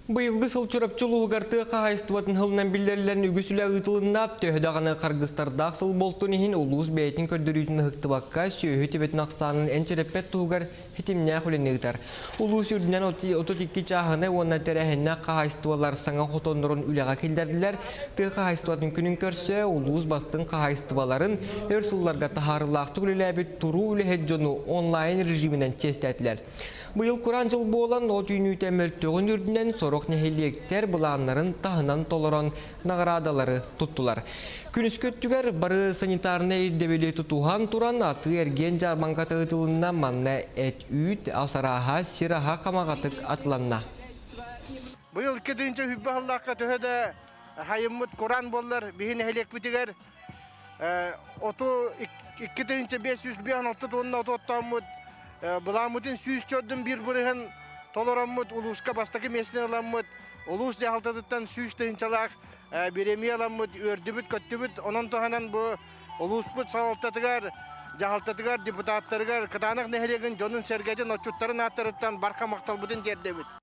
Быйылгы сылчырапчылуу гартыга хайстыбатын хылынан биллерлерин үгүсүлө ытылыннап төһөдаганы каргыстардак сыл болтунихин улус бейтин көрдөрүүтүн хыктыбакка сүйөһү тибетин аксанын энчереппет тугар хитимнэ хүленигитар. Улус үрдүнен 32 чахыны онна терехинне кахайстыбалар саңа хотондорун үлега келдердилер. Тыга кахайстыбатын күнүн көрсө улус бастын кахайстыбаларын өрсулларга тахарылакты үлелебит туруу үлехеджону онлайн режиминен честетилер. Быйыл Куран жыл болан о түйнүйтен мөлттөгін үрдінен сорок нехелиектер бұланларын тахынан толорон наградалары туттулар. Күнүскөттүгер бары санитарны дебели тутухан туран аты эрген жарманга тыгытылына манна эт үйт асараха сираха камагатык атланна. Быйыл 2-нче хүббе Аллахка төһөдө хайыммыт Куран боллар бихин хелек битигер. Ото 2-нче 500 биян отто тонна оттаммыт Буламытын сүйіс чөддің бір бұрығын толыраммыт, улуска бастакы месіне аламмыт, улус жағалтадыттан сүйіс тыынчалақ беремей аламмыт, өрдібіт, көттібіт, онын тоғанан бұл улуспыт салалтатыгар, жағалтатыгар, депутаттарыгар, кытанық нәхерегін жонын сәргәден отчуттарын аттарыттан барқа мақталбытын тердебіт.